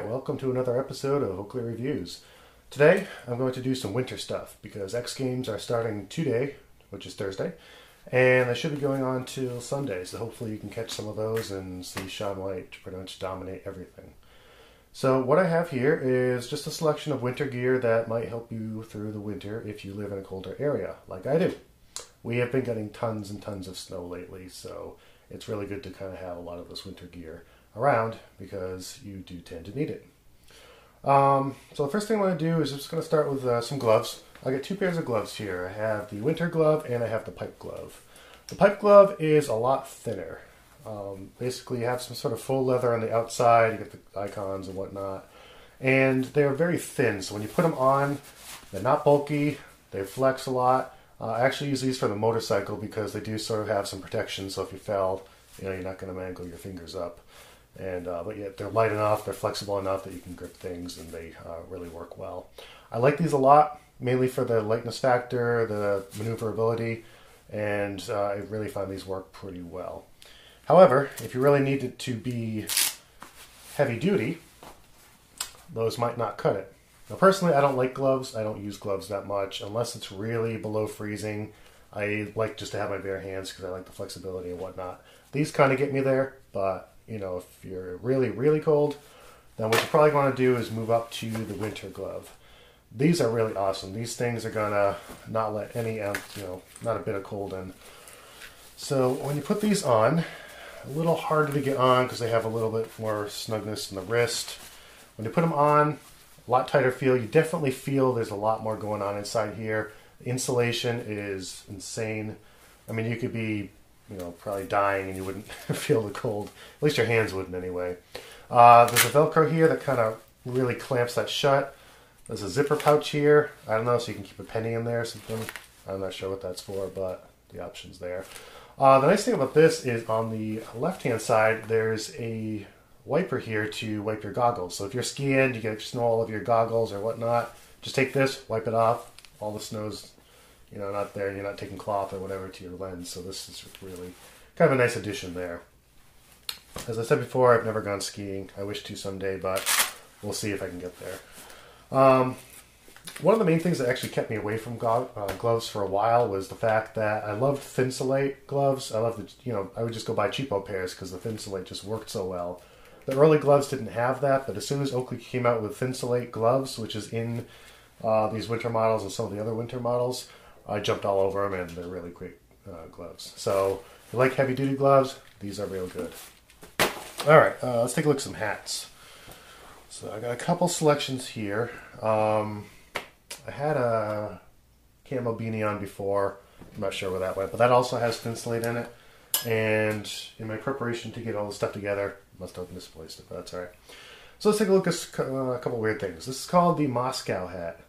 welcome to another episode of Oakley Reviews. Today, I'm going to do some winter stuff because X Games are starting today, which is Thursday, and they should be going on till Sunday, so hopefully you can catch some of those and see Shaun White pretty much dominate everything. So what I have here is just a selection of winter gear that might help you through the winter if you live in a colder area, like I do. We have been getting tons and tons of snow lately, so it's really good to kind of have a lot of this winter gear around because you do tend to need it. So the first thing I want to do is just going to start with some gloves. I got two pairs of gloves here. I have the winter glove and I have the pipe glove. The pipe glove is a lot thinner. Basically you have some sort of faux leather on the outside, you get the icons and whatnot, and they're very thin, so when you put them on, they're not bulky, they flex a lot. I actually use these for the motorcycle because they do sort of have some protection, so if you fell, you're not going to mangle your fingers up. And but yet they're light enough, they're flexible enough that you can grip things, and they really work well. I like these a lot, mainly for the lightness factor, the maneuverability, and I really find these work pretty well. However, if you really need it to be heavy duty, those might not cut it. Now personally, I don't like gloves. I don't use gloves that much unless it's really below freezing. I like just to have my bare hands because I like the flexibility and whatnot. These kind of get me there, but if you're really, really cold, then what you're probably going to do is move up to the winter glove. These are really awesome. These things are going to not let any, not a bit of cold in. So when you put these on, a little harder to get on because they have a little bit more snugness in the wrist. When you put them on, a lot tighter feel. You definitely feel there's a lot more going on inside here. The insulation is insane. I mean, you could be probably dying and you wouldn't feel the cold. At least your hands wouldn't anyway. There's a Velcro here that kind of really clamps that shut. There's a zipper pouch here. I don't know, so you can keep a penny in there or something. I'm not sure what that's for, but the option's there. The nice thing about this is on the left-hand side, there's a wiper here to wipe your goggles. So if you're skiing, you get snow all over your goggles or whatnot, just take this, wipe it off. All the snow's not there, and you're not taking cloth or whatever to your lens, so this is really kind of a nice addition there. As I said before, I've never gone skiing. I wish to someday, but we'll see if I can get there. One of the main things that actually kept me away from gloves for a while was the fact that I loved Thinsulate gloves. I loved I would just go buy cheapo pairs because the Thinsulate just worked so well. The early gloves didn't have that, but as soon as Oakley came out with Thinsulate gloves, which is in these winter models and some of the other winter models, I jumped all over them, and they're really great gloves. So if you like heavy-duty gloves, these are real good. All right, let's take a look at some hats. So I got a couple selections here. I had a camo beanie on before. I'm not sure where that went, but that also has Thinsulate in it. And in my preparation to get all the stuff together, must have misplaced it, but that's all right. So let's take a look at a couple weird things. This is called the Moscow hat.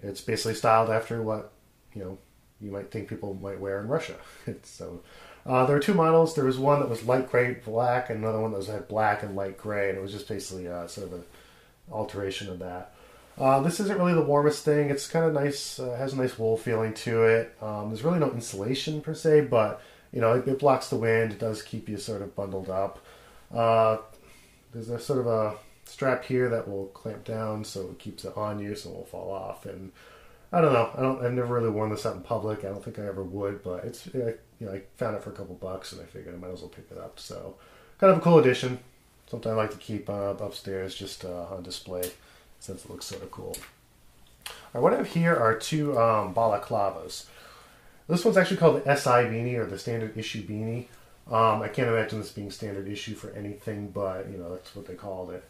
It's basically styled after what you might think people might wear in Russia. So there were two models. There was one that was light gray, black, and another one that had black and light gray, and it was just basically sort of an alteration of that. This isn't really the warmest thing. It's kind of nice. Has a nice wool feeling to it. There's really no insulation per se, but it blocks the wind. It does keep you sort of bundled up. There's a sort of a strap here that will clamp down, so it keeps it on you, so it won't fall off. And I don't know. I've never really worn this out in public. I don't think I ever would, but it's I found it for a couple bucks, and I figured I might as well pick it up. So kind of a cool addition. Something I like to keep upstairs just on display, since it looks sort of cool. All right, what I have here are two balaclavas. This one's actually called the SI beanie, or the standard issue beanie. I can't imagine this being standard issue for anything, but that's what they called it.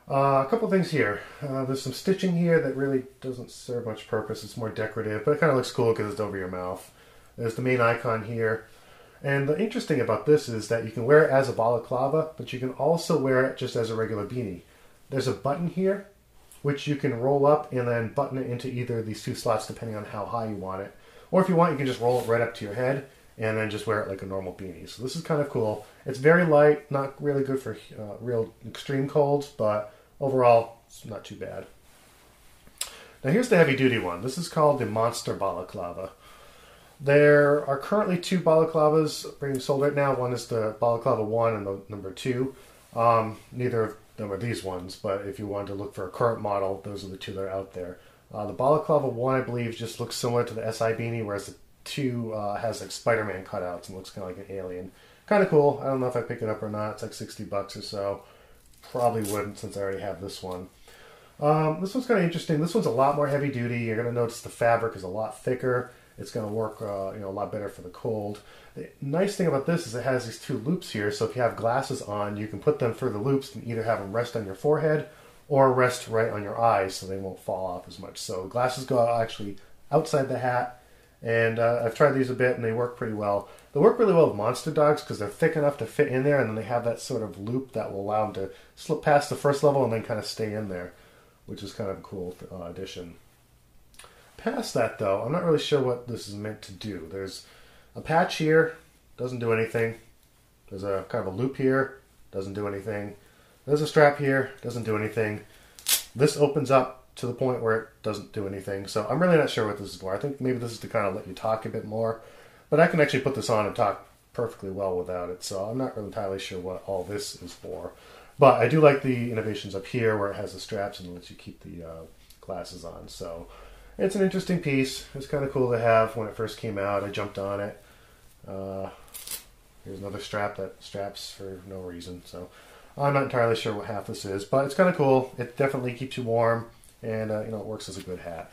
A couple things here. There's some stitching here that really doesn't serve much purpose. It's more decorative, but it kind of looks cool because it's over your mouth. There's the main icon here. And the interesting about this is that you can wear it as a balaclava, but you can also wear it just as a regular beanie. There's a button here, which you can roll up and then button it into either of these two slots depending on how high you want it. Or if you want, you can just roll it right up to your head and then just wear it like a normal beanie. So this is kind of cool. It's very light, not really good for real extreme colds, but overall, it's not too bad. Now here's the heavy-duty one. This is called the Monster Balaclava. There are currently two balaclavas being sold right now. One is the Balaclava 1 and the number 2. Neither them are these ones, but if you wanted to look for a current model, those are the two that are out there. The balaclava one, I believe, just looks similar to the SI beanie, whereas the two has like Spider-Man cutouts and looks kind of like an alien. Kind of cool. I don't know if I pick it up or not. It's like 60 bucks or so. Probably wouldn't, since I already have this one. This one's kind of interesting. This one's a lot more heavy duty. You're going to notice the fabric is a lot thicker. It's going to work a lot better for the cold. The nice thing about this is it has these two loops here, so if you have glasses on, you can put them through the loops and either have them rest on your forehead or rest right on your eyes so they won't fall off as much. So glasses go actually outside the hat, and I've tried these a bit and they work pretty well. They work really well with monster dogs because they're thick enough to fit in there, and then they have that sort of loop that will allow them to slip past the first level and then kind of stay in there, which is kind of a cool addition. Past that, though, I'm not really sure what this is meant to do. There's a patch here, doesn't do anything. There's a kind of a loop here, doesn't do anything. There's a strap here, doesn't do anything. This opens up to the point where it doesn't do anything. So I'm really not sure what this is for. I think maybe this is to kind of let you talk a bit more. But I can actually put this on and talk perfectly well without it. So I'm not really entirely sure what all this is for. But I do like the innovations up here where it has the straps and lets you keep the glasses on. So it's an interesting piece. It's kind of cool to have. When it first came out, I jumped on it. Here's another strap that straps for no reason. So I'm not entirely sure what half this is, but it's kind of cool. It definitely keeps you warm, and it works as a good hat.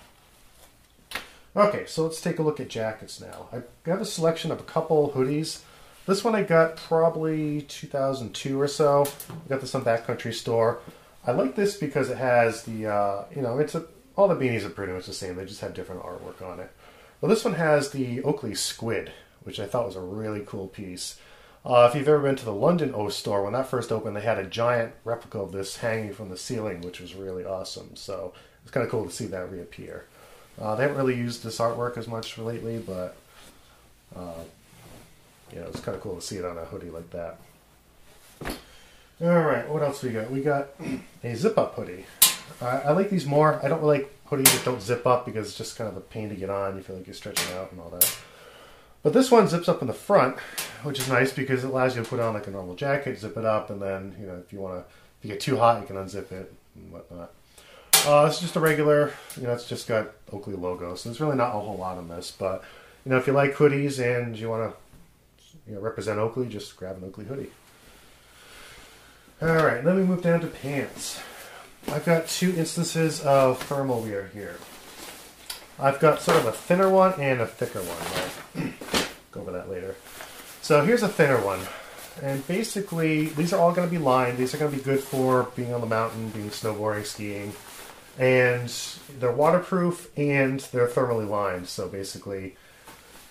Okay, so let's take a look at jackets now. I got a selection of a couple hoodies. This one I got probably 2002 or so. I got this on Backcountry Store. I like this because it has the, all the beanies are pretty much the same. They just have different artwork on it. Well, this one has the Oakley squid, which I thought was a really cool piece. If you've ever been to the London O store, when that first opened, they had a giant replica of this hanging from the ceiling, which was really awesome. So it's kind of cool to see that reappear. They haven't really used this artwork as much lately, but it's kind of cool to see it on a hoodie like that. Alright, what else we got? We got a zip-up hoodie. I like these more. I don't really like hoodies that don't zip up because it's just kind of a pain to get on. You feel like you're stretching out and all that. But this one zips up in the front, which is nice because it allows you to put on like a normal jacket, zip it up, and then, if you get too hot, you can unzip it and whatnot. It's just a regular, it's just got Oakley logo, so there's really not a whole lot on this. But, if you like hoodies and you want to represent Oakley, just grab an Oakley hoodie. Alright, then we move down to pants. I've got two instances of thermal wear here. I've got sort of a thinner one and a thicker one. I'll go over that later. So here's a thinner one. And basically, these are all going to be lined. These are going to be good for being on the mountain, being snowboarding, skiing. And they're waterproof and they're thermally lined. So basically,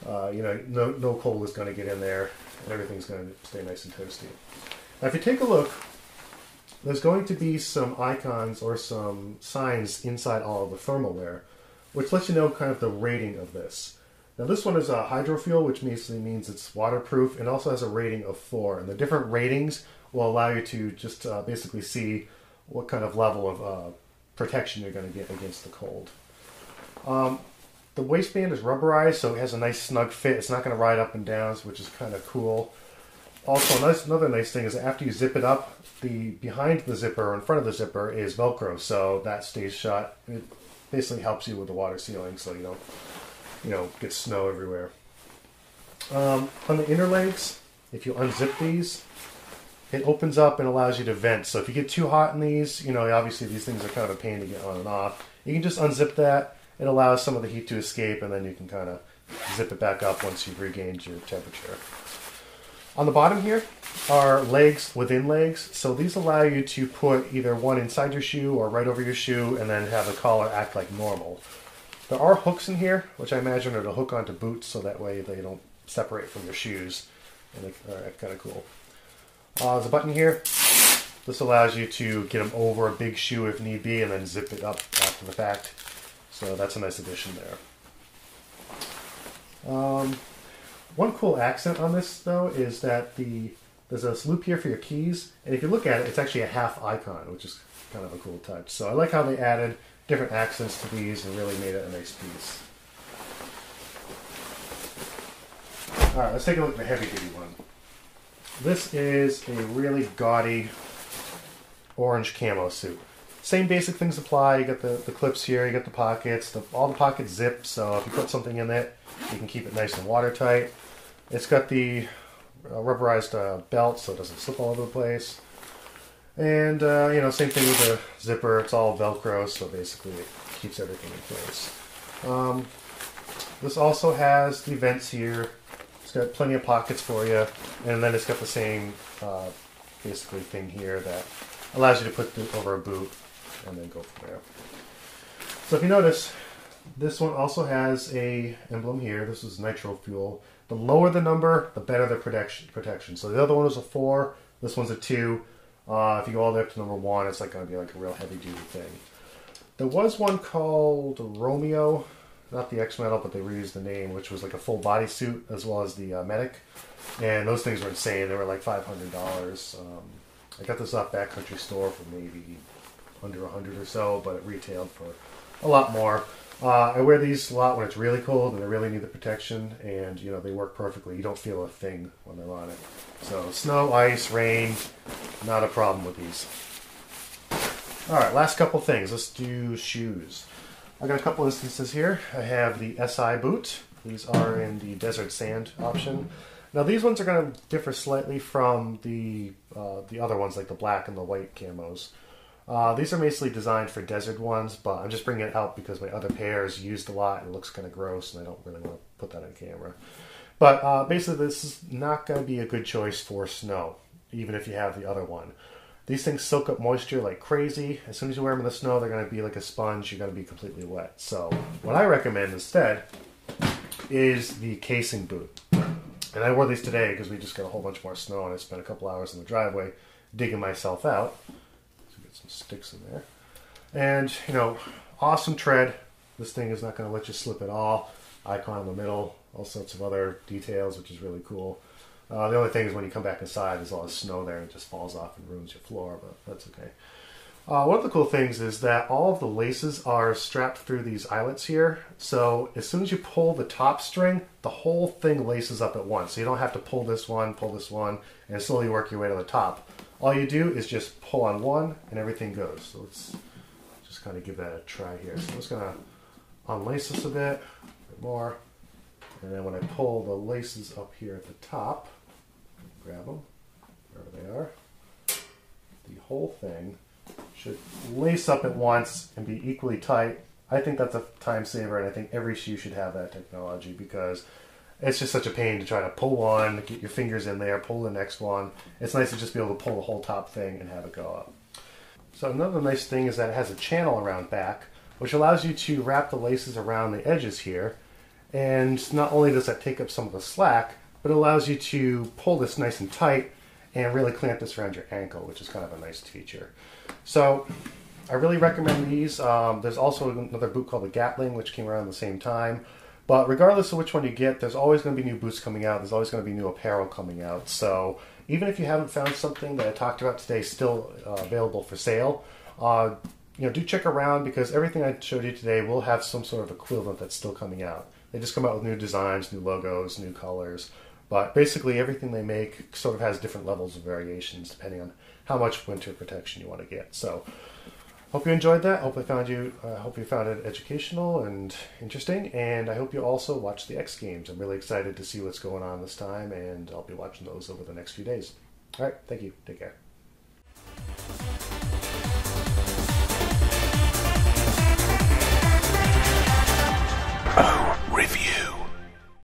no cold is going to get in there. And everything's going to stay nice and toasty. Now if you take a look, there's going to be some icons or some signs inside all of the thermal wear, which lets you know kind of the rating of this. Now this one is a hydrofuel, which basically means it's waterproof, and also has a rating of 4. And the different ratings will allow you to just basically see what kind of level of protection you're going to get against the cold. The waistband is rubberized, so it has a nice snug fit. It's not going to ride up and down, which is kind of cool. Also, another nice thing is that after you zip it up, the behind the zipper or in front of the zipper is Velcro, so that stays shut. It basically helps you with the water sealing, so you don't get snow everywhere. On the inner legs, if you unzip these, it opens up and allows you to vent. So if you get too hot in these, obviously these things are kind of a pain to get on and off. You can just unzip that. It allows some of the heat to escape, and then you can kind of zip it back up once you've regained your temperature. On the bottom here are legs within legs. So these allow you to put either one inside your shoe or right over your shoe and then have the collar act like normal. There are hooks in here, which I imagine are to hook onto boots so that way they don't separate from your shoes. And they're kind of cool. There's a button here. This allows you to get them over a big shoe if need be and then zip it up after the fact. So that's a nice addition there. One cool accent on this, though, is that there's a loop here for your keys, and if you look at it, it's actually a half icon, which is kind of a cool touch. So I like how they added different accents to these and really made it a nice piece. Alright, let's take a look at the heavy-duty one. This is a really gaudy orange camo suit. Same basic things apply. You got the clips here, you got the pockets, all the pockets zip, so if you put something in it, you can keep it nice and watertight. It's got the rubberized belt so it doesn't slip all over the place. And, you know, same thing with the zipper. It's all Velcro, so basically it keeps everything in place. This also has the vents here. It's got plenty of pockets for you. And then it's got the same, basically, thing here that allows you to put it over a boot and then go from there. So if you notice, this one also has a emblem here. This is nitro fuel. The lower the number, the better the protection. So the other one was a 4. This one's a 2. If you go all the way up to number 1, it's like going to be like a real heavy-duty thing. There was one called Romeo, not the X-Metal, but they reused the name, which was like a full body suit as well as the medic. And those things were insane. They were like $500. I got this off Backcountry Store for maybe under $100 or so, but it retailed for a lot more. I wear these a lot when it's really cold and I really need the protection, and you know they work perfectly. You don't feel a thing when they're on it. So snow, ice, rain, not a problem with these. Alright, last couple things. Let's do shoes. I got a couple instances here. I have the SI boot. These are in the desert sand option. Now these ones are going to differ slightly from the other ones, like the black and the white camos. These are basically designed for desert ones, but I'm just bringing it out because my other pair is used a lot and it looks kind of gross, and I don't really want to put that on camera. But basically this is not going to be a good choice for snow, even if you have the other one. These things soak up moisture like crazy. As soon as you wear them in the snow, they're going to be like a sponge. You're going to be completely wet. So what I recommend instead is the casing boot. And I wore these today because we just got a whole bunch more snow and I spent a couple hours in the driveway digging myself out. So get some sticks in there. And, you know, awesome tread. This thing is not going to let you slip at all. Icon in the middle. All sorts of other details, which is really cool. The only thing is when you come back inside, there's all this snow there and it just falls off and ruins your floor, but that's okay. One of the cool things is that all of the laces are strapped through these eyelets here. So as soon as you pull the top string, the whole thing laces up at once. So you don't have to pull this one, and slowly work your way to the top. All you do is just pull on one and everything goes. So let's just kind of give that a try here. So I'm just going to unlace this a bit more. And then when I pull the laces up here at the top, grab them wherever they are, the whole thing should lace up at once and be equally tight. I think that's a time saver, and I think every shoe should have that technology because it's just such a pain to try to pull one, get your fingers in there, pull the next one. It's nice to just be able to pull the whole top thing and have it go up. So another nice thing is that it has a channel around back, which allows you to wrap the laces around the edges here. And not only does that take up some of the slack, but it allows you to pull this nice and tight and really clamp this around your ankle, which is kind of a nice feature. So I really recommend these. There's also another boot called the Gatling, which came around at the same time. But regardless of which one you get, there's always going to be new boots coming out. There's always going to be new apparel coming out. So even if you haven't found something that I talked about today still available for sale, you know, do check around because everything I showed you today will have some sort of equivalent that's still coming out. They just come out with new designs, new logos, new colors. But basically everything they make sort of has different levels of variations depending on how much winter protection you want to get. So hope you enjoyed that. Hope you found it educational and interesting. And I hope you also watch the X Games. I'm really excited to see what's going on this time, and I'll be watching those over the next few days. All right, thank you. Take care.